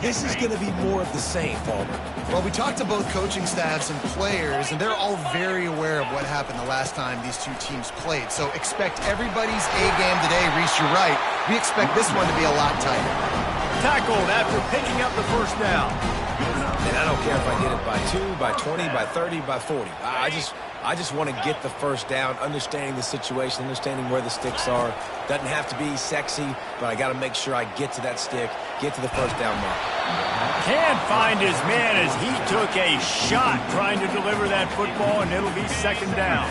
This is going to be more of the same, Palmer. Well, we talked to both coaching staffs and players, and they're all very aware of what happened the last time these two teams played. So expect everybody's A-game today. Reese, you're right. We expect this one to be a lot tighter. Tackled after picking up the first down. And I don't care if I get it by 2, by 20, by 30, by 40. I just want to get the first down, understanding the situation, understanding where the sticks are. Doesn't have to be sexy, but I got to make sure I get to that stick, get to the first down mark. Can't find his man as he took a shot trying to deliver that football, and it'll be second down.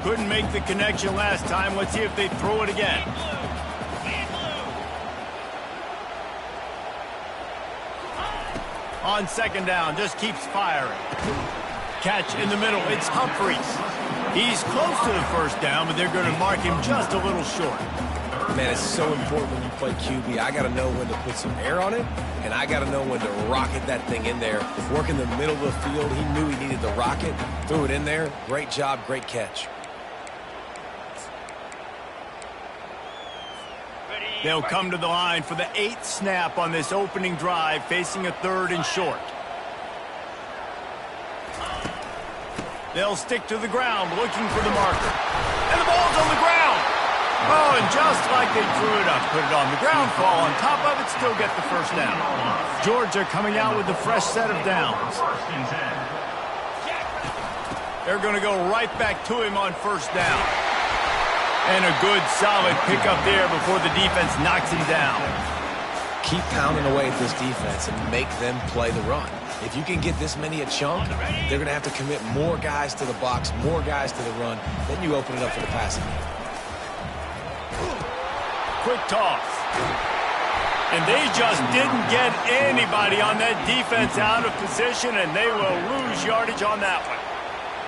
Couldn't make the connection last time. Let's see if they throw it again. On second down, just keeps firing. Catch in the middle, it's Humphries. He's close to the first down, but they're going to mark him just a little short. Man, it's so important when you play QB. I got to know when to put some air on it, and I got to know when to rocket that thing in there. Work in the middle of the field. He knew he needed the rocket, threw it in there. Great job, great catch. They'll come to the line for the 8th snap on this opening drive, facing a 3rd and short. They'll stick to the ground, looking for the marker. And the ball's on the ground. Oh, and just like they threw it up, put it on the ground, fall on top of it, still get the first down. Georgia coming out with a fresh set of downs. They're going to go right back to him on first down. And a good, solid pickup there before the defense knocks him down. Keep pounding away at this defense and make them play the run. If you can get this many a chunk, they're going to have to commit more guys to the box, more guys to the run. Then you open it up for the passing game. Quick toss. And they just didn't get anybody on that defense out of position, and they will lose yardage on that one.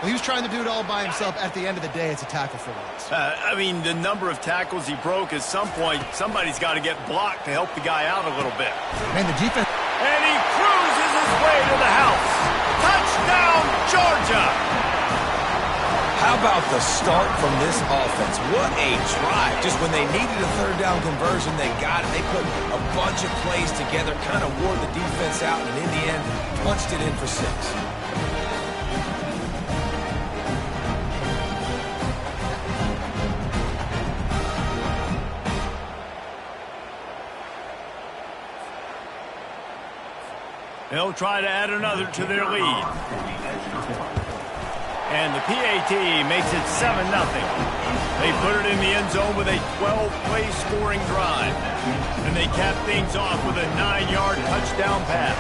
Well, he was trying to do it all by himself. At the end of the day, it's a tackle for loss. I mean, the number of tackles he broke, at some point, somebody's got to get blocked to help the guy out a little bit. Man, the defense... And he cruises his way to the house. Touchdown, Georgia! How about the start from this offense? What a drive. Just when they needed a 3rd down conversion, they got it. They put a bunch of plays together, kind of wore the defense out, and in the end, punched it in for 6. They'll try to add another to their lead. And the PAT makes it 7-0. They put it in the end zone with a 12-play scoring drive. And they cap things off with a 9-yard touchdown pass.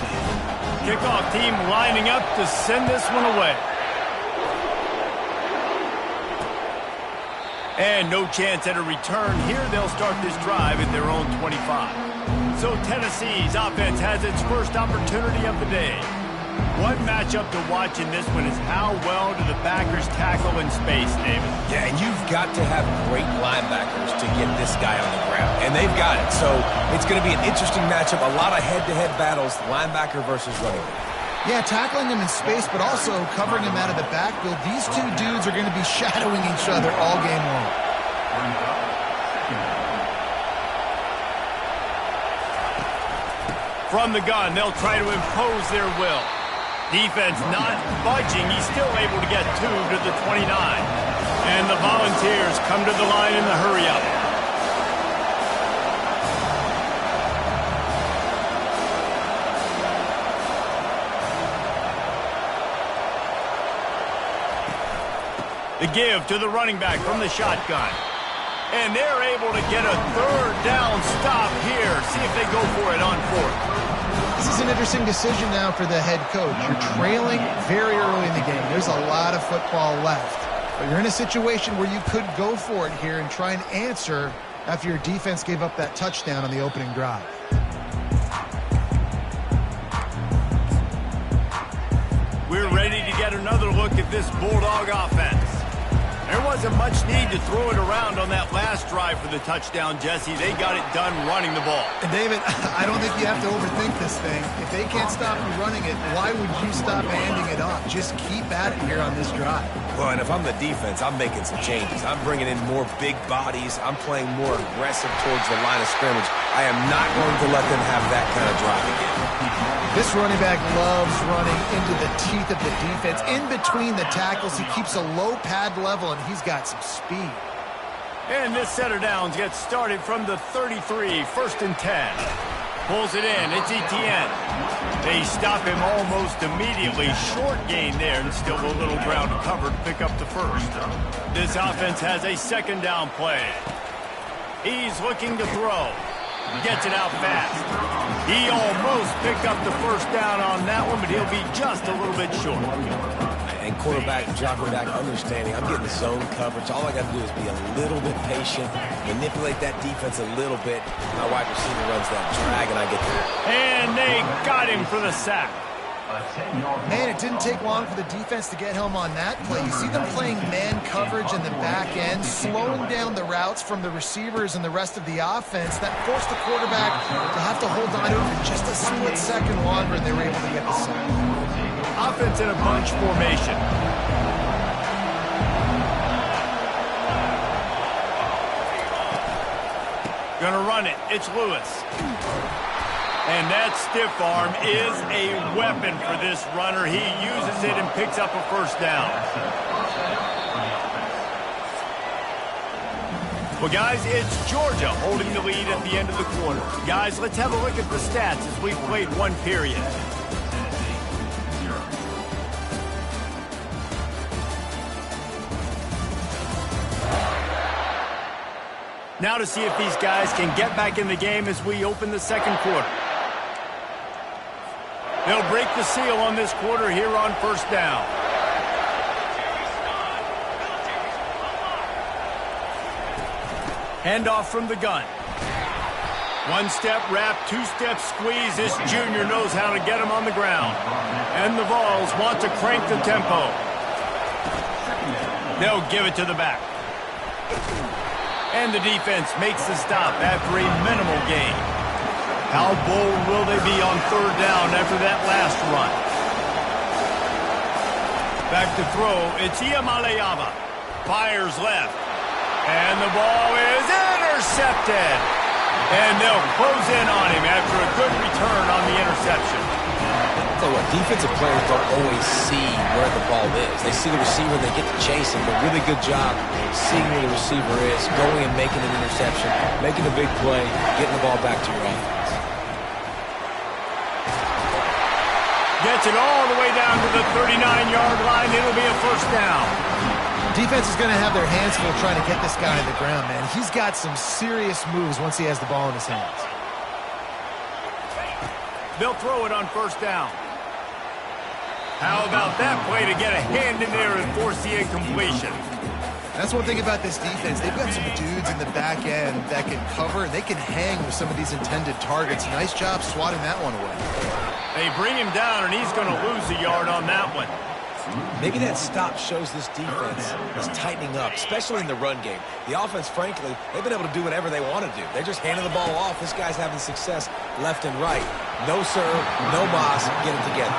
Kickoff team lining up to send this one away. And no chance at a return here. They'll start this drive at their own 25. So Tennessee's offense has its first opportunity of the day. One matchup to watch in this one is how well do the backers tackle in space, David? Yeah, and you've got to have great linebackers to get this guy on the ground. And they've got it. So it's going to be an interesting matchup. A lot of head-to-head battles, linebacker versus running back. Yeah, tackling him in space, but also covering him out of the backfield. These two dudes are going to be shadowing each other all game long. From the gun, they'll try to impose their will. Defense not budging. He's still able to get 2 to the 29. And the Volunteers come to the line in the hurry-up. The give to the running back from the shotgun. And they're able to get a 3rd down stop here. See if they go for it on 4th. This is an interesting decision now for the head coach. You're trailing very early in the game. There's a lot of football left. But you're in a situation where you could go for it here and try and answer after your defense gave up that touchdown on the opening drive. We're ready to get another look at this Bulldog offense. There wasn't much need to throw it around on that last drive for the touchdown, Jesse. They got it done running the ball. And David, I don't think you have to overthink this thing. If they can't stop you running it, why would you stop handing it off? Just keep at it here on this drive. Well, and if I'm the defense, I'm making some changes. I'm bringing in more big bodies. I'm playing more aggressive towards the line of scrimmage. I am not going to let them have that kind of drive again. This running back loves running into the teeth of the defense. In between the tackles, he keeps a low pad level, and he's got some speed. And this set of downs gets started from the 33, 1st and 10. Pulls it in. It's Etienne. They stop him almost immediately. Short gain there, and still a little ground covered to pick up the first. This offense has a 2nd down play. He's looking to throw. Gets it out fast. He almost picked up the 1st down on that one, but he'll be just a little bit short. And quarterback dropping back, understanding I'm getting zone coverage. All I got to do is be a little bit patient, manipulate that defense a little bit. My wide receiver runs that drag, and I get there. And they got him for the sack. Man, it didn't take long for the defense to get home on that play. You see them playing man coverage in the back end, slowing down the routes from the receivers and the rest of the offense. That forced the quarterback to have to hold on to it for just a split second longer, and they were able to get the sack. Offense in a bunch formation. Gonna run it. It's Lewis. And that stiff arm is a weapon for this runner. He uses it and picks up a 1st down. Well, guys, it's Georgia holding the lead at the end of the quarter. Guys, let's have a look at the stats as we've played 1 period. Now to see if these guys can get back in the game as we open the 2nd quarter. They'll break the seal on this quarter here on 1st down. Handoff from the gun. 1-step wrap, 2-step squeeze. This junior knows how to get him on the ground. And the Vols want to crank the tempo. They'll give it to the back. And the defense makes the stop after a minimal gain. How bold will they be on 3rd down after that last run? Back to throw. It's Iamaleava. Fires left. And the ball is intercepted. And they'll close in on him after a good return on the interception. So what, defensive players don't always see where the ball is. They see the receiver, they get to chase him. But really good job seeing where the receiver is, going and making an interception, making a big play, getting the ball back to your offense. Gets it all the way down to the 39-yard line. It'll be a 1st down. Defense is going to have their hands full trying to get this guy on the ground, man. He's got some serious moves once he has the ball in his hands. They'll throw it on 1st down. How about that play to get a hand in there and force the incompletion? That's one thing about this defense. They've got some dudes in the back end that can cover, and they can hang with some of these intended targets. Nice job swatting that one away. They bring him down, and he's going to lose a yard on that one. Maybe that stop shows this defense is tightening up, especially in the run game. The offense, frankly, they've been able to do whatever they want to do. They're just handing the ball off. This guy's having success left and right. No serve, no moss, get it together.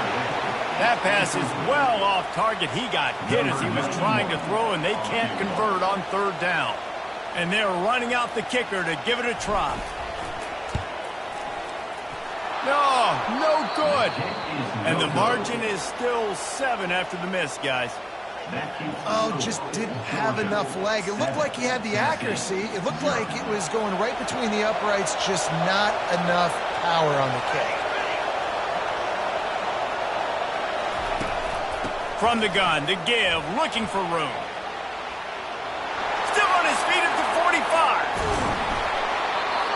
That pass is well off target. He got hit as he was trying to throw, and they can't convert on 3rd down. And they're running out the kicker to give it a try. No good. And the margin is still 7 after the miss, guys. Oh, just didn't have enough leg. It looked like he had the accuracy. It looked like it was going right between the uprights, just not enough power on the kick. From the gun, to give, looking for room. Still on his feet at the 45.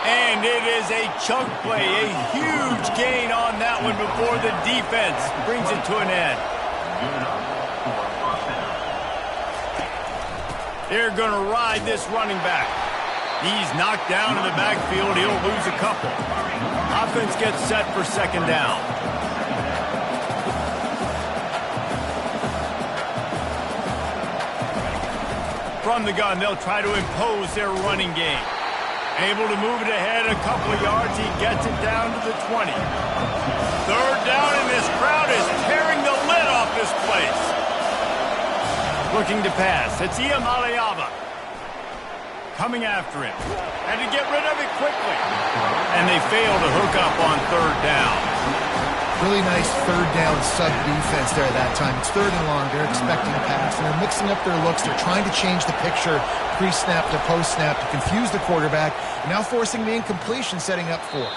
And it is a chunk play, a huge gain on that one before the defense brings it to an end. They're going to ride this running back. He's knocked down in the backfield. He'll lose a couple. Offense gets set for 2nd down. From the gun, they'll try to impose their running game. Able to move it ahead a couple of yards. He gets it down to the 20. 3rd down, and this crowd is tearing the lid off this place. Looking to pass. It's Iamaleava. Coming after him. And to get rid of it quickly. And they fail to hook up on 3rd down. Really nice third down sub defense there at that time. It's third and long. They're expecting a pass, and they're mixing up their looks. They're trying to change the picture pre-snap to post-snap to confuse the quarterback, and now forcing the incompletion, setting up fourth.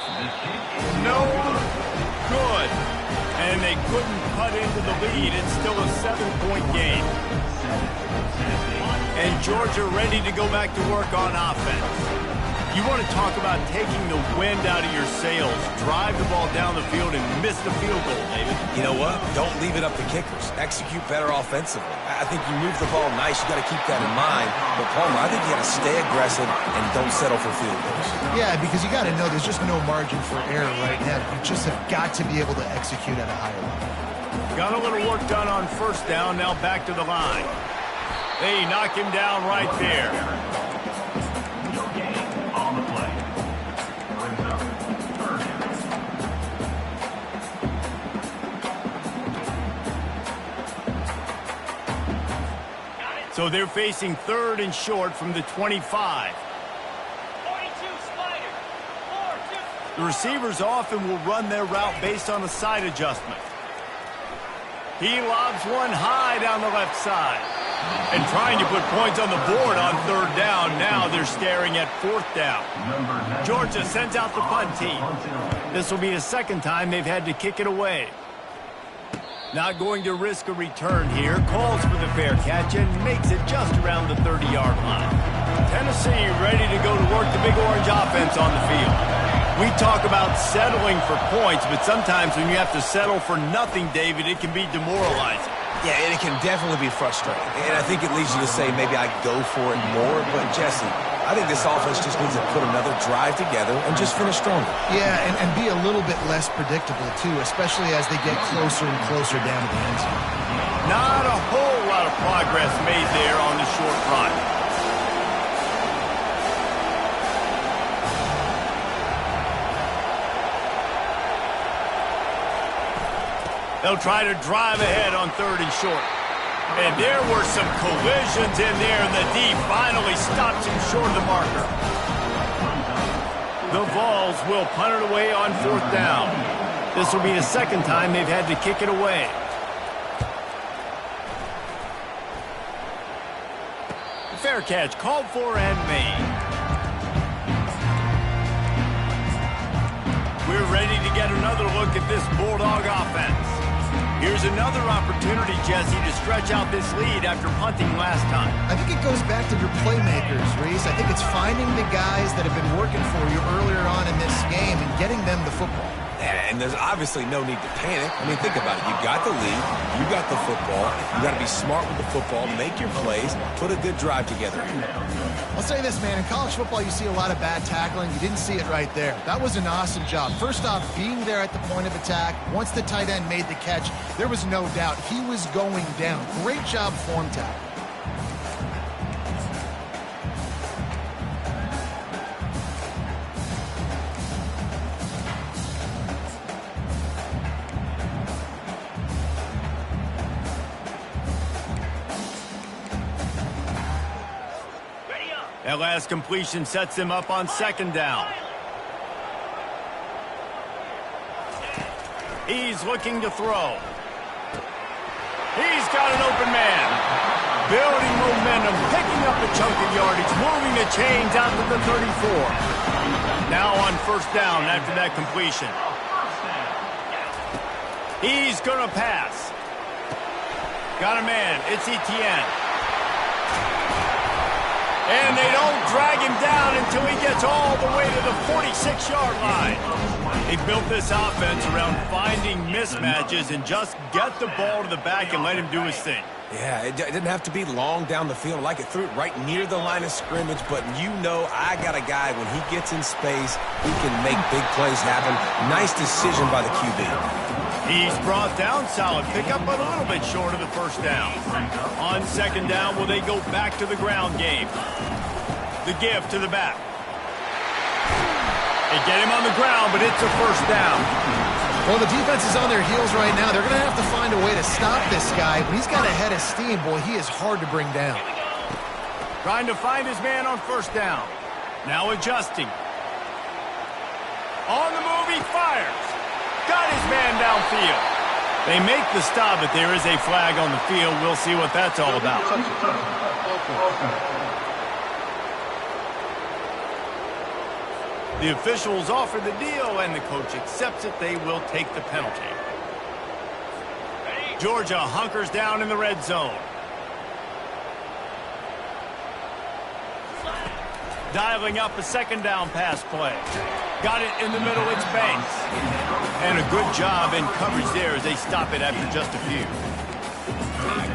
No good. And they couldn't cut into the lead. It's still a 7-point game. And Georgia ready to go back to work on offense. You want to talk about taking the wind out of your sails. Drive the ball down the field and miss the field goal, David. You know what? Don't leave it up to kickers. Execute better offensively. I think you move the ball nice. You got to keep that in mind. But, Palmer, I think you got to stay aggressive and don't settle for field goals. Yeah, because you got to know there's just no margin for error right now. You just have got to be able to execute at a higher level. Got a little work done on first down. Now back to the line. They knock him down right there. So they're facing third and short from the 25. The receivers often will run their route based on a side adjustment. He lobs one high down the left side. And trying to put points on the board on third down. Now they're staring at fourth down. Georgia sends out the punt team. This will be the second time they've had to kick it away. Not going to risk a return here. Calls for the fair catch and makes it just around the 30-yard line. Tennessee ready to go to work the Big Orange offense on the field. We talk about settling for points, but sometimes when you have to settle for nothing, David, it can be demoralizing. Yeah, and it can definitely be frustrating. And I think it leads you to say maybe I go for it more. But, Jesse, I think this offense just needs to put another drive together and just finish stronger. Yeah, and be a little bit less predictable, too, especially as they get closer and closer down to the end zone. Not a whole lot of progress made there on the short run. They'll try to drive ahead on third and short. And there were some collisions in there, and the D finally stops him short of the marker. The Vols will punt it away on fourth down. This will be the second time they've had to kick it away. Fair catch called for and made. We're ready to get another look at this Bulldog offense. Here's another opportunity, Jesse, to stretch out this lead after punting last time. I think it goes back to your playmakers, Reese. I think it's finding the guys that have been working for you earlier on in this game and getting them the football. And there's obviously no need to panic. I mean, think about it. You got the lead. You got the football. You got to be smart with the football, make your plays, put a good drive together. I'll say this, man. In college football, you see a lot of bad tackling. You didn't see it right there. That was an awesome job. First off, being there at the point of attack. Once the tight end made the catch, there was no doubt he was going down. Great job form tackle. That last completion sets him up on second down. He's looking to throw. He's got an open man. Building momentum, picking up a chunk of yardage, moving the chains out to the 34. Now on first down after that completion. He's going to pass. Got a man. It's Etienne. And they don't drag him down until he gets all the way to the 46-yard line. They built this offense around finding mismatches and just get the ball to the back and let him do his thing. Yeah, it didn't have to be long down the field. Like it threw it right near the line of scrimmage, but you know I got a guy when he gets in space, he can make big plays happen. Nice decision by the QB. He's brought down solid pickup, but a little bit short of the first down. On second down, will they go back to the ground game? The give to the back. They get him on the ground, but it's a first down. Well, the defense is on their heels right now. They're going to have to find a way to stop this guy. When he's got a head of steam, boy, he is hard to bring down. Trying to find his man on first down. Now adjusting. On the move, he fires. got his man downfield. They make the stop, but there is a flag on the field. We'll see what that's all about. The officials offer the deal, and the coach accepts it. They will take the penalty. Georgia hunkers down in the red zone. Dialing up a second down pass play. Got it in the middle, it's Banks. And a good job in coverage there as they stop it after just a few.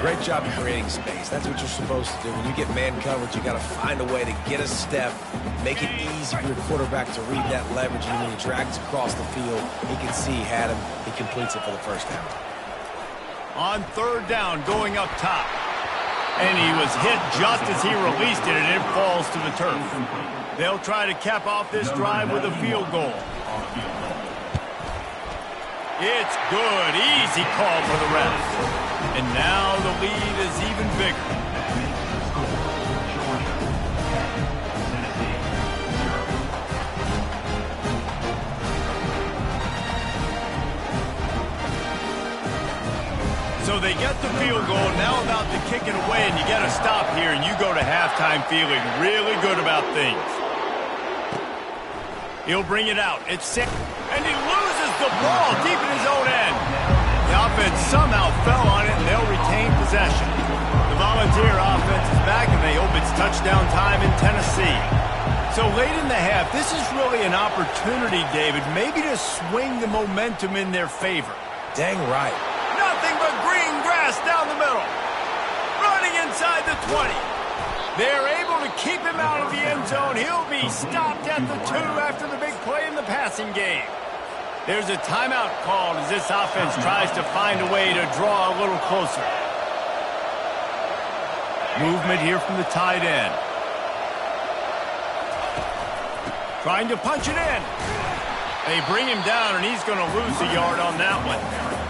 Great job of creating space. That's what you're supposed to do. When you get man coverage, you got to find a way to get a step, make it easy for your quarterback to read that leverage, and when he drags across the field, he can see he had him. He completes it for the first down. On third down, going up top. And he was hit just as he released it, and it falls to the turf. They'll try to cap off this drive with a field goal. It's good. Easy call for the refs. And now the lead is even bigger. So they get the field goal, now about to kick it away, and you get a stop here, and you go to halftime feeling really good about things. He'll bring it out. It's sick, and he loses the ball deep in his own end. The offense somehow fell on it, and they'll retain possession. The Volunteer offense is back, and they hope it's touchdown time in Tennessee. So late in the half, this is really an opportunity, David, maybe to swing the momentum in their favor. Dang right. Nothing but green grass down the middle. Running inside the 20. They're able to keep him out of the end zone. He'll be stopped at the 2 after the big play in the passing game. There's a timeout called as this offense tries to find a way to draw a little closer. Movement here from the tight end. Trying to punch it in. They bring him down, and he's going to lose a yard on that one.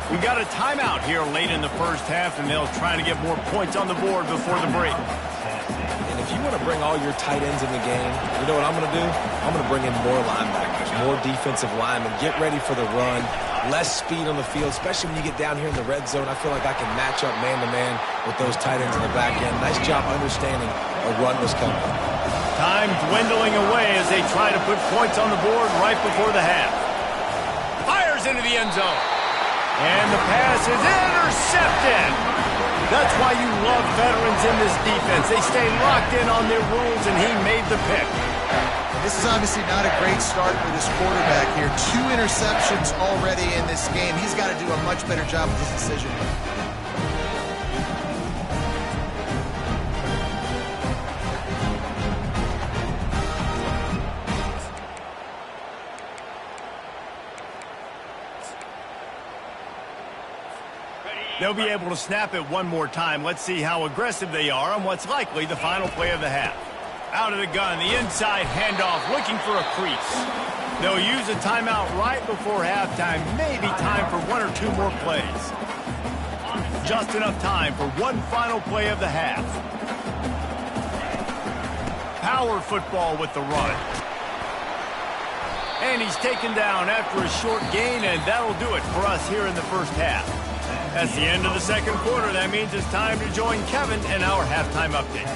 We got a timeout here late in the first half, and they'll try to get more points on the board before the break. And if you want to bring all your tight ends in the game, you know what I'm going to do? I'm going to bring in more linebackers, more defensive linemen, get ready for the run, less speed on the field, especially when you get down here in the red zone. I feel like I can match up man-to-man with those tight ends in the back end. Nice job understanding a run was coming. Time dwindling away as they try to put points on the board right before the half. Fires into the end zone. And the pass is intercepted. That's why you love veterans in this defense. They stay locked in on their rules, and he made the pick. This is obviously not a great start for this quarterback here. 2 interceptions already in this game. He's got to do a much better job with his decision. They'll be able to snap it one more time. Let's see how aggressive they are on what's likely the final play of the half. Out of the gun, the inside handoff, looking for a crease. They'll use a timeout right before halftime. Maybe time for 1 or 2 more plays. Just enough time for one final play of the half. Power football with the run. And he's taken down after a short gain, and that'll do it for us here in the first half. That's the end of the second quarter. That means it's time to join Kevin in our halftime update.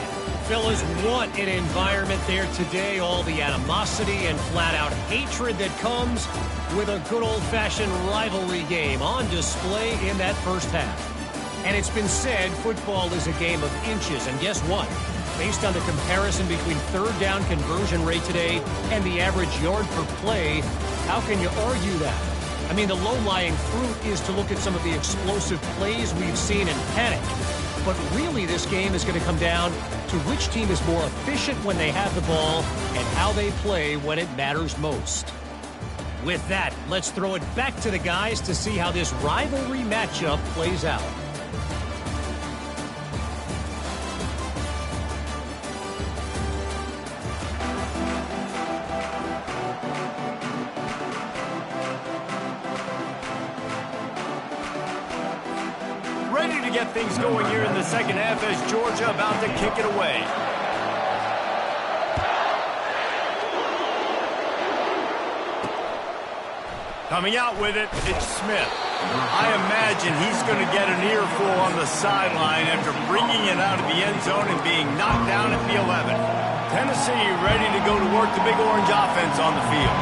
Fellas, what an environment there today. All the animosity and flat-out hatred that comes with a good old-fashioned rivalry game on display in that first half. And it's been said football is a game of inches. And guess what? Based on the comparison between third down conversion rate today and the average yard per play, how can you argue that? I mean, the low-lying fruit is to look at some of the explosive plays we've seen and panic. But really, this game is going to come down to which team is more efficient when they have the ball and how they play when it matters most. With that, let's throw it back to the guys to see how this rivalry matchup plays out. Ready to get things going here in the second half as Georgia about to kick it away. Coming out with it, it's Smith. I imagine he's going to get an earful on the sideline after bringing it out of the end zone and being knocked down at the 11. Tennessee ready to go to work the Big Orange offense on the field.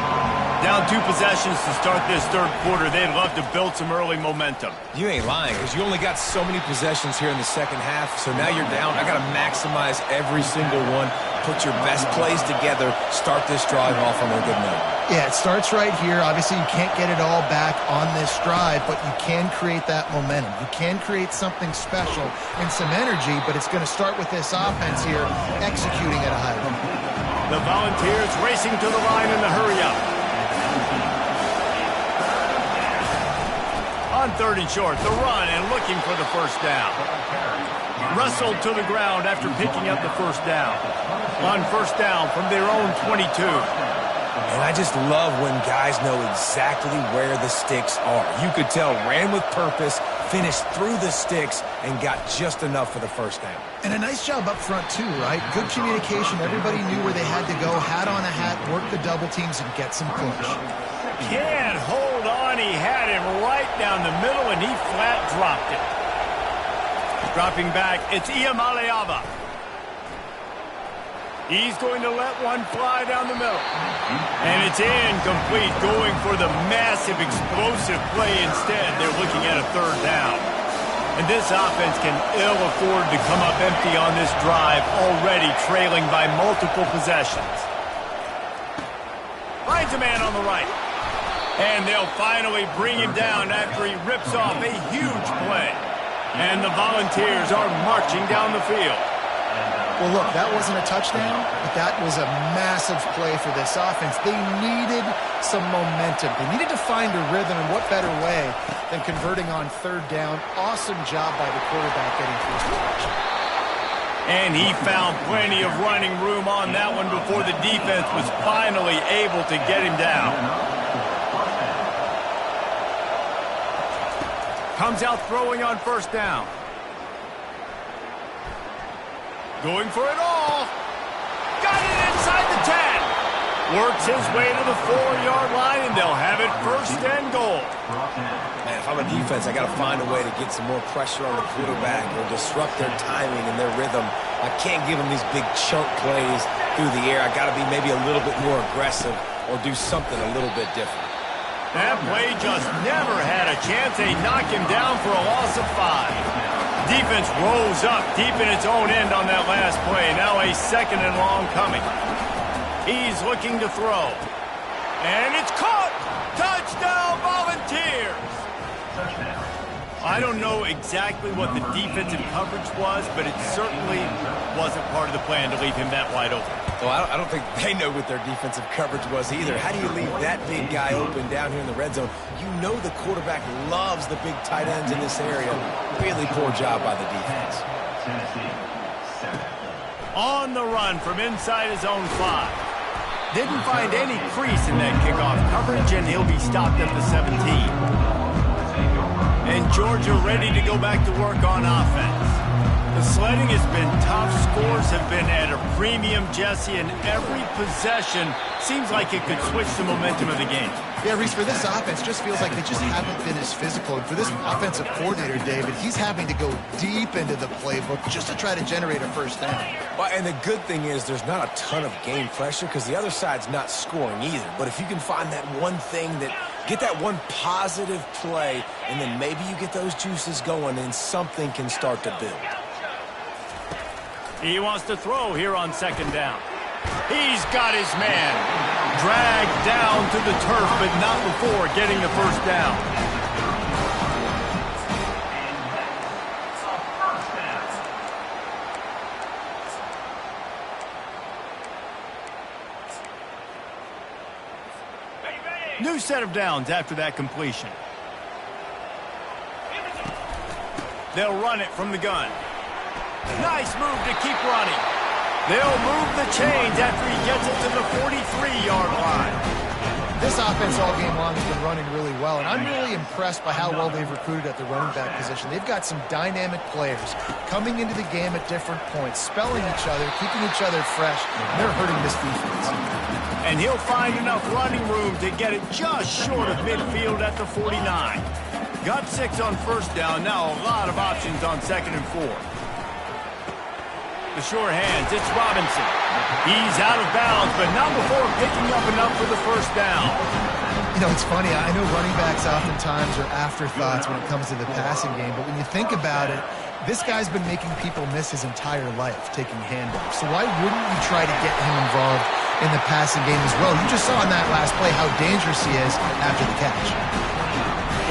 Down 2 possessions to start this third quarter. They'd love to build some early momentum. You ain't lying, because you only got so many possessions here in the second half, so now you're down. I got to maximize every single one, put your best plays together, start this drive off on a good note. Yeah, it starts right here. Obviously, you can't get it all back on this drive, but you can create that momentum. You can create something special and some energy, but it's going to start with this offense here executing at a high level. The Volunteers racing to the line in the hurry-up. On 3rd and short, the run and looking for the first down. Wrestled to the ground after picking up the first down. On first down from their own 22. And I just love when guys know exactly where the sticks are. You could tell ran with purpose, finished through the sticks, and got just enough for the first down. And a nice job up front, too, right? Good communication. Everybody knew where they had to go, hat on a hat, work the double teams, and get some push. Can't hold on. He had him right down the middle, and he flat dropped it. Dropping back, it's Iamaleava. He's going to let one fly down the middle. And it's incomplete, going for the massive explosive play instead. They're looking at a third down. And this offense can ill afford to come up empty on this drive, already trailing by multiple possessions. Finds a man on the right. And they'll finally bring him down after he rips off a huge play. And the Volunteers are marching down the field. Well, look, that wasn't a touchdown, but that was a massive play for this offense. They needed some momentum. They needed to find a rhythm, and what better way than converting on third down. Awesome job by the quarterback getting first touch. And he found plenty of running room on that one before the defense was finally able to get him down. Comes out throwing on first down. Going for it all. Got it inside the 10. Works his way to the 4-yard line, and they'll have it first and goal. Man, if I'm a defense, I got to find a way to get some more pressure on the quarterback or disrupt their timing and their rhythm. I can't give them these big chunk plays through the air. I got to be maybe a little bit more aggressive or do something a little bit different. That play just never had a chance. They knock him down for a loss of 5. Defense rose up deep in its own end on that last play. Now a second and long coming. He's looking to throw. And it's caught! Touchdown, Volunteers! I don't know exactly what the defensive coverage was, but it certainly wasn't part of the plan to leave him that wide open. Well, I don't think they know what their defensive coverage was either. How do you leave that big guy open down here in the red zone? You know the quarterback loves the big tight ends in this area. Really poor job by the defense. On the run from inside his own 5. Didn't find any crease in that kickoff coverage, and he'll be stopped at the 17. And Georgia ready to go back to work on offense. The sledding has been tough. Scores have been at a premium, Jesse, and every possession seems like it could switch the momentum of the game. Yeah, Reese, for this offense, just feels like they just haven't been as physical. And for this offensive coordinator, David, he's having to go deep into the playbook just to try to generate a first down. Well, and the good thing is there's not a ton of game pressure because the other side's not scoring either. But if you can find that one thing that get that one positive play, and then maybe you get those juices going, and something can start to build. He wants to throw here on second down. He's got his man. Dragged down to the turf, but not before getting the first down. New set of downs after that completion. They'll run it from the gun. Nice move to keep running. They'll move the chains after he gets it to the 43-yard line. This offense all game long has been running really well, and I'm really impressed by how well they've recruited at the running back position. They've got some dynamic players coming into the game at different points, spelling each other, keeping each other fresh, and they're hurting this defense. And he'll find enough running room to get it just short of midfield at the 49. Got 6 on first down, now a lot of options on 2nd and 4. The sure hands, it's Robinson. He's out of bounds, but not before picking up enough for the first down. You know, it's funny. I know running backs oftentimes are afterthoughts when it comes to the passing game, but when you think about it, this guy's been making people miss his entire life taking handoffs. So why wouldn't you try to get him involved in the passing game as well? You just saw in that last play how dangerous he is after the catch.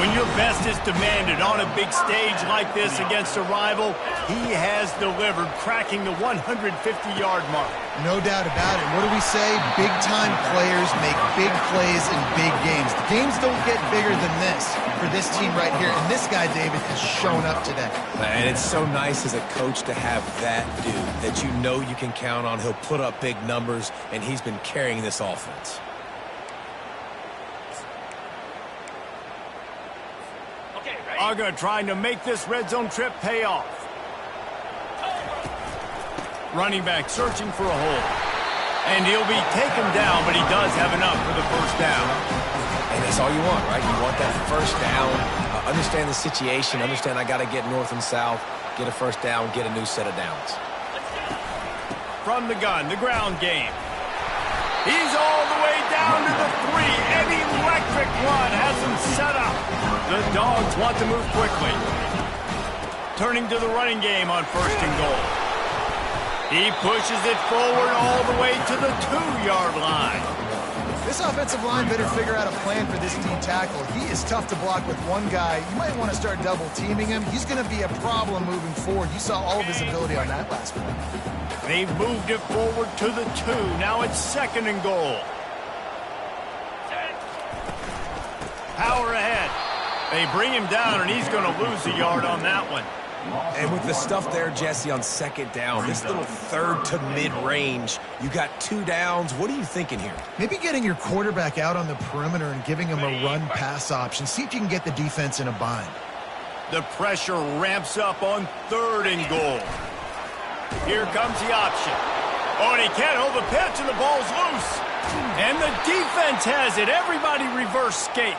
When your best is demanded on a big stage like this against a rival, he has delivered, cracking the 150-yard mark. No doubt about it. What do we say? Big-time players make big plays in big games. The games don't get bigger than this for this team right here, and this guy, David, has shown up today. And it's so nice as a coach to have that dude that you know you can count on. He'll put up big numbers, and he's been carrying this offense. Aga trying to make this red zone trip pay off. Running back searching for a hole. And he'll be taken down, but he does have enough for the first down. And that's all you want, right? You want that first down. Understand the situation. Understand I got to get north and south, get a first down, get a new set of downs. From the gun, the ground game. He's all the way down to the 3. An electric run has him set up. The Dogs want to move quickly. Turning to the running game on 1st and goal. He pushes it forward all the way to the 2-yard line. This offensive line better figure out a plan for this D tackle. He is tough to block with one guy. You might want to start double teaming him. He's going to be a problem moving forward. You saw all of his ability on that last one. They've moved it forward to the 2. Now it's 2nd and goal. Power ahead. They bring him down, and he's going to lose a yard on that one. And with the stuff there, Jesse, on 2nd down, this little 3rd to mid-range, you got 2 downs. What are you thinking here? Maybe getting your quarterback out on the perimeter and giving him a run-pass option. See if you can get the defense in a bind. The pressure ramps up on 3rd and goal. Here comes the option. Oh, and he can't hold the pitch, and the ball's loose. And the defense has it. Everybody reverse skate.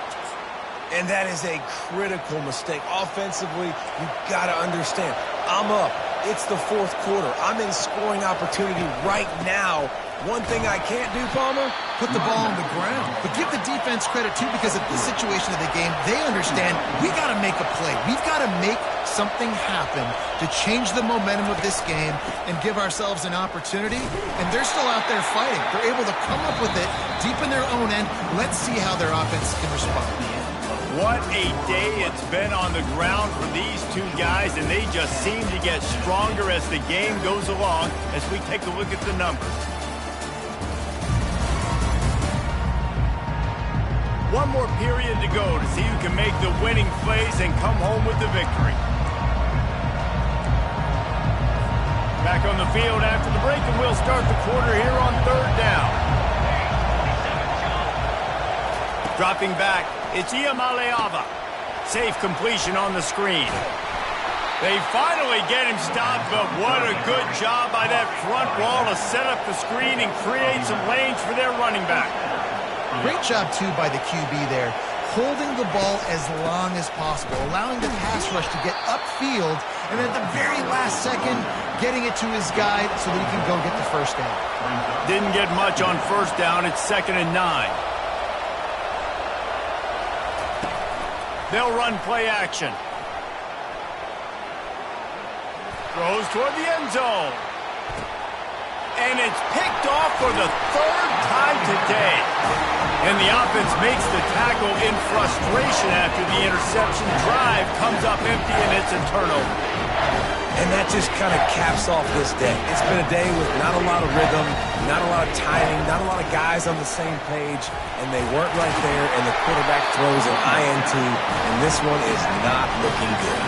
And that is a critical mistake. Offensively, you've got to understand. I'm up. It's the 4th quarter. I'm in scoring opportunity right now. One thing I can't do, Palmer, put the ball on the ground. But give the defense credit, too, because at this situation of the game, they understand we got to make a play. We've got to make something happen to change the momentum of this game and give ourselves an opportunity. And they're still out there fighting. They're able to come up with it deep in their own end. Let's see how their offense can respond. What a day it's been on the ground for these 2 guys, and they just seem to get stronger as the game goes along as we take a look at the numbers. One more period to go to see who can make the winning plays and come home with the victory. Back on the field after the break, and we'll start the quarter here on 3rd down. Dropping back, it's Iamaleava. Safe completion on the screen. They finally get him stopped, but what a good job by that front wall to set up the screen and create some lanes for their running back. Great job, too, by the QB there, holding the ball as long as possible, allowing the pass rush to get upfield, and at the very last second, getting it to his guy so that he can go get the first down. Didn't get much on 1st down. It's 2nd and 9. They'll run play action. Throws toward the end zone. And it's picked off for the 3rd time today. And the offense makes the tackle in frustration after the interception. Drive comes up empty, and it's a turnover. And that just kind of caps off this day. It's been a day with not a lot of rhythm, not a lot of timing, not a lot of guys on the same page, and they weren't right there, and the quarterback throws an INT, and this one is not looking good.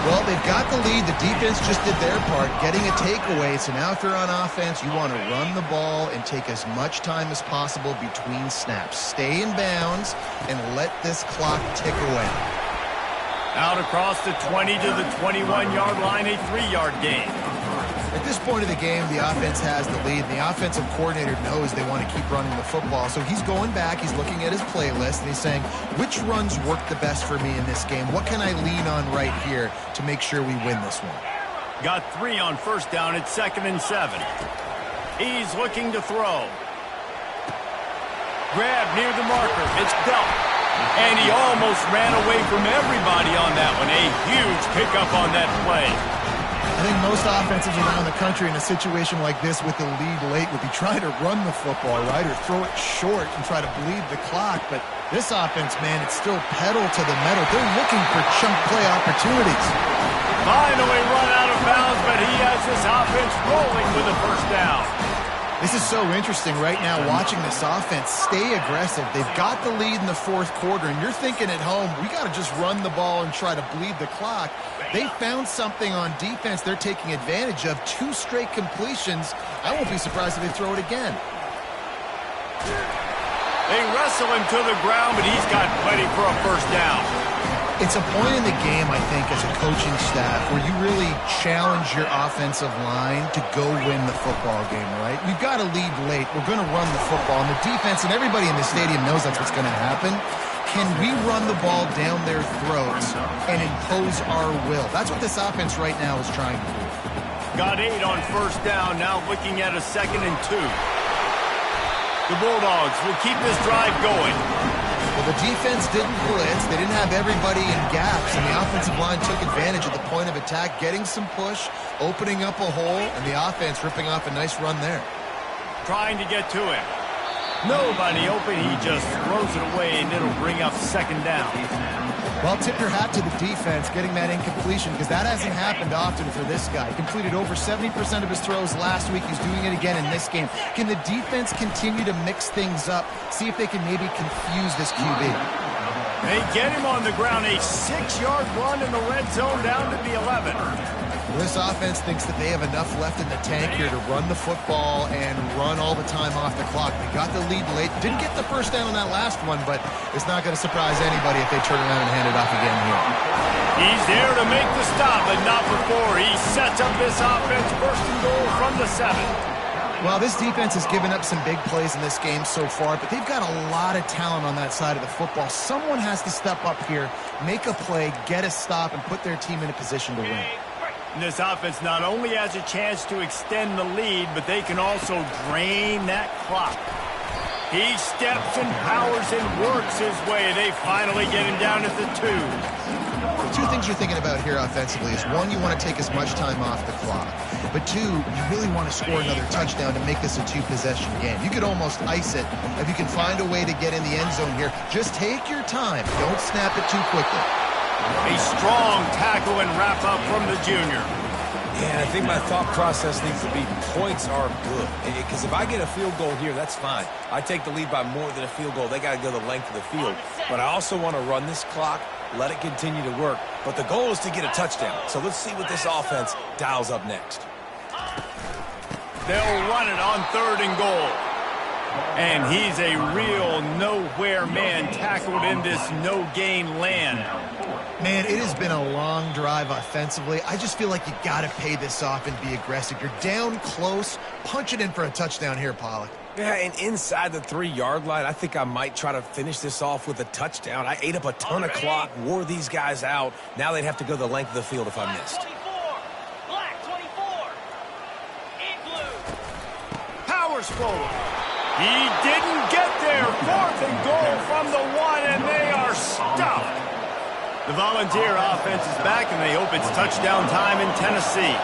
Well, they've got the lead. The defense just did their part, getting a takeaway. So now if you're on offense, you want to run the ball and take as much time as possible between snaps. Stay in bounds and let this clock tick away. Out across the 20 to the 21-yard line, a 3-yard gain. At this point of the game, the offense has the lead. The offensive coordinator knows they want to keep running the football. So he's going back, he's looking at his playlist, and he's saying, which runs work the best for me in this game? What can I lean on right here to make sure we win this one? Got 3 on first down at 2nd and 7. He's looking to throw. Grab near the marker. It's dealt. And he almost ran away from everybody on that one. A huge pickup on that play. I think most offenses around the country in a situation like this with the lead late would be trying to run the football, right, or throw it short and try to bleed the clock. But this offense, man, it's still pedal to the metal. They're looking for chunk play opportunities. Finally run out of bounds, but he has this offense rolling with a first down. This is so interesting right now, watching this offense stay aggressive. They've got the lead in the fourth quarter, and you're thinking at home, we got to just run the ball and try to bleed the clock. They found something on defense they're taking advantage of. 2 straight completions. I won't be surprised if they throw it again. They wrestle him to the ground, but he's got plenty for a first down. It's a point in the game, I think, as a coaching staff where you really challenge your offensive line to go win the football game, right? We've got to lead late. We're going to run the football. And the defense and everybody in the stadium knows that's what's going to happen. Can we run the ball down their throats and impose our will? That's what this offense right now is trying to do. Got 8 on first down, now looking at a 2nd and 2. The Bulldogs will keep this drive going. Well, the defense didn't blitz. They didn't have everybody in gaps, and the offensive line took advantage at the point of attack, getting some push, opening up a hole, and the offense ripping off a nice run there. Trying to get to him. Nobody open. He just throws it away, and it'll bring up 2nd down. Well, tip your hat to the defense getting that incompletion, because that hasn't happened often for this guy. He completed over 70% of his throws last week. He's doing it again in this game. Can the defense continue to mix things up, see if they can maybe confuse this QB? They get him on the ground. A 6-yard run in the red zone down to the 11. This offense thinks that they have enough left in the tank here to run the football and run all the time off the clock. They got the lead late. Didn't get the first down on that last one, but it's not going to surprise anybody if they turn around and hand it off again here. He's there to make the stop, but not before. He sets up this offense, 1st and goal from the 7. Well, this defense has given up some big plays in this game so far, but they've got a lot of talent on that side of the football. Someone has to step up here, make a play, get a stop, and put their team in a position to win. And this offense not only has a chance to extend the lead, but they can also drain that clock. He steps and powers and works his way. They finally get him down at the 2. The 2 things you're thinking about here offensively is, 1, you want to take as much time off the clock. But 2, you really want to score another touchdown to make this a 2-possession game. You could almost ice it if you can find a way to get in the end zone here. Just take your time. Don't snap it too quickly. A strong tackle and wrap up from the junior. Yeah, I think my thought process needs to be points are good. Because if I get a field goal here, that's fine. I take the lead by more than a field goal. They got to go the length of the field. But I also want to run this clock, let it continue to work. But the goal is to get a touchdown. So let's see what this offense dials up next. They'll run it on 3rd and goal. And he's a real nowhere man tackled in this no-gain land. Man, it has been a long drive offensively. I just feel like you got to pay this off and be aggressive. You're down close. Punch it in for a touchdown here, Pollock. Yeah, and inside the 3-yard line, I think I might try to finish this off with a touchdown. I ate up a ton of clock, wore these guys out. Now they'd have to go the length of the field if I missed. Black 24. In blue. Powers forward. He didn't get there. 4th and goal from the 1, and they are stuffed. The Volunteer offense is back, and they hope it's touchdown time in Tennessee.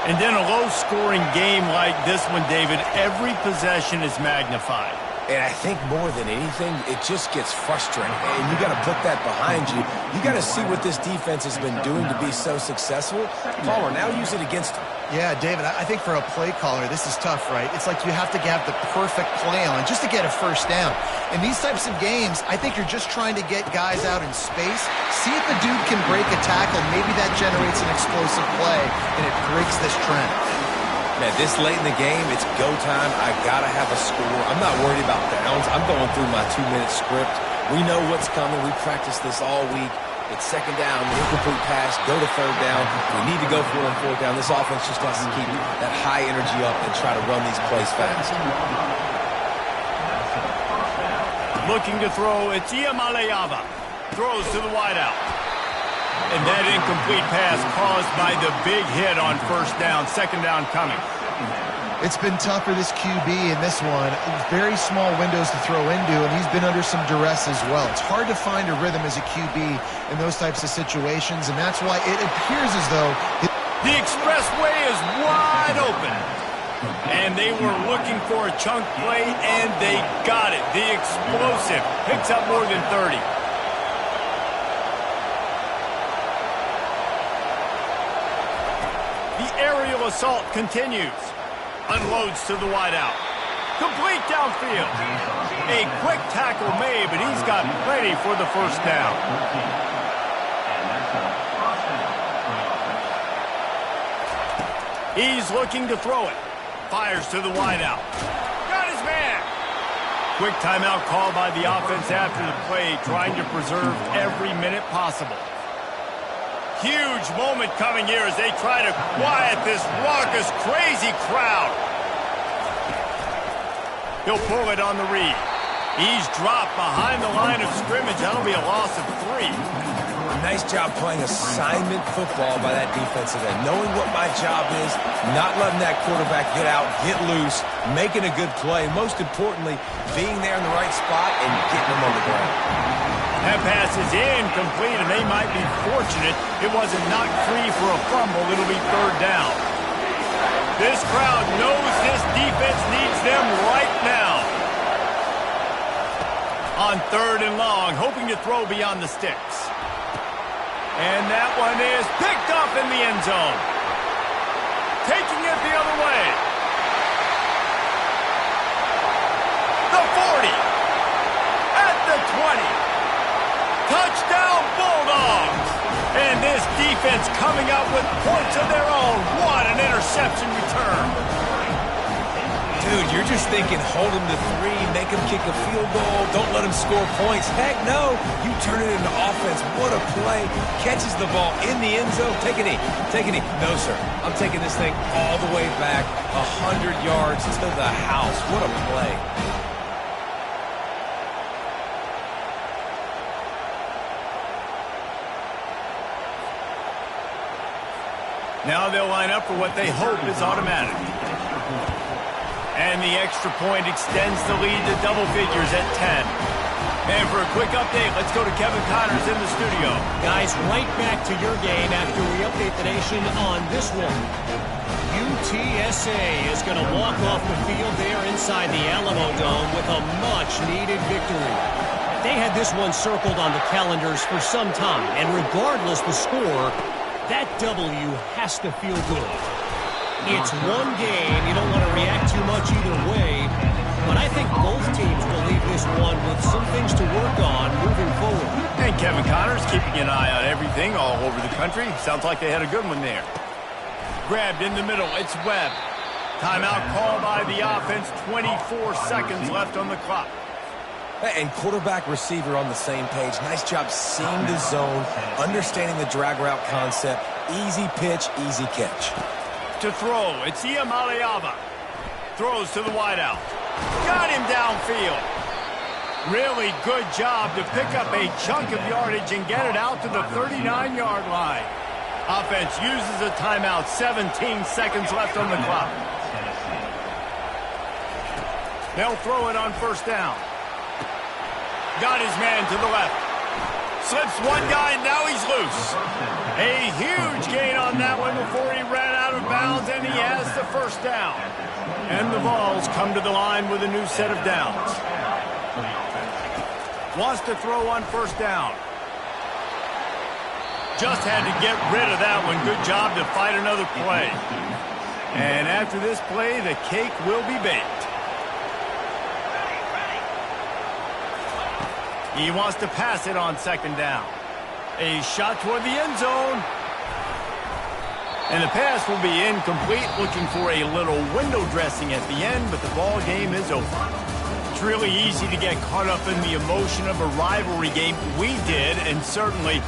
And in a low-scoring game like this one, David, every possession is magnified. And I think more than anything, it just gets frustrating. And you got to put that behind you. You got to see what this defense has been doing to be so successful. Caller, now use it against them. Yeah, David, I think for a play caller, this is tough, right? It's like you have to have the perfect play on just to get a first down. In these types of games, I think you're just trying to get guys out in space, see if the dude can break a tackle. Maybe that generates an explosive play, and it breaks this trend. Man, this late in the game, it's go time. I got to have a score. I'm not worried about downs. I'm going through my 2-minute script. We know what's coming. We practiced this all week. It's second down, incomplete pass, go to third down. We need to go for it on fourth down. This offense just has to keep that high energy up and try to run these plays fast. Looking to throw, it's Iamaleava. Throws to the wideout. And that incomplete pass caused by the big hit on first down. Second down coming. It's been tough for this QB in this one. Very small windows to throw into, and he's been under some duress as well. It's hard to find a rhythm as a QB in those types of situations, and that's why it appears as though the expressway is wide open. And they were looking for a chunk play, and they got it. The explosive picks up more than 30. The aerial assault continues. Unloads to the wideout. Complete downfield. A quick tackle made, but he's got plenty for the first down. He's looking to throw it. Fires to the wideout. Got his man. Quick timeout called by the offense after the play, trying to preserve every minute possible. Huge moment coming here as they try to quiet this raucous, crazy crowd. He'll pull it on the read. He's dropped behind the line of scrimmage. That'll be a loss of 3. Nice job playing assignment football by that defensive end. Knowing what my job is, not letting that quarterback get out, get loose, making a good play. Most importantly, being there in the right spot and getting him on the ground. That pass is incomplete, and they might be fortunate it wasn't knocked free for a fumble. It'll be third down. This crowd knows this defense needs them right now. On third and long, hoping to throw beyond the sticks. And that one is picked up in the end zone. Taking it the other way. The 40. At the 20. Touchdown Bulldogs! And this defense coming up with points of their own. What an interception return. Dude, you're just thinking hold him to 3, make him kick a field goal, don't let him score points. Heck no, you turn it into offense. What a play. Catches the ball in the end zone. Take a knee. Take a knee. No, sir. I'm taking this thing all the way back 100 yards to the house. What a play. Now they'll line up for what they hope is automatic. And the extra point extends the lead to double figures at 10. And for a quick update, let's go to Kevin Connors in the studio. Guys, right back to your game after we update the nation on this one. UTSA is going to walk off the field there inside the Alamo Dome with a much-needed victory. They had this one circled on the calendars for some time, and regardless the score, that W has to feel good. It's one game. You don't want to react too much either way. But I think both teams will leave this one with some things to work on moving forward. And Kevin Connors keeping an eye on everything all over the country. Sounds like they had a good one there. Grabbed in the middle. It's Webb. Timeout called by the offense. 24 seconds left on the clock. And quarterback receiver on the same page. Nice job seeing the zone, understanding the drag route concept. Easy pitch, easy catch. To throw, it's Iamaleava. Throws to the wideout. Got him downfield. Really good job to pick up a chunk of yardage and get it out to the 39-yard line. Offense uses a timeout. 17 seconds left on the clock. They'll throw it on first down. Got his man to the left. Slips one guy, and now he's loose. A huge gain on that one before he ran out of bounds, and he has the first down. And the Vols come to the line with a new set of downs. Wants to throw on first down. Just had to get rid of that one. Good job to fight another play. And after this play, the cake will be baked. He wants to pass it on second down. A shot toward the end zone. And the pass will be incomplete, looking for a little window dressing at the end, but the ball game is over. It's really easy to get caught up in the emotion of a rivalry game. We did, and certainly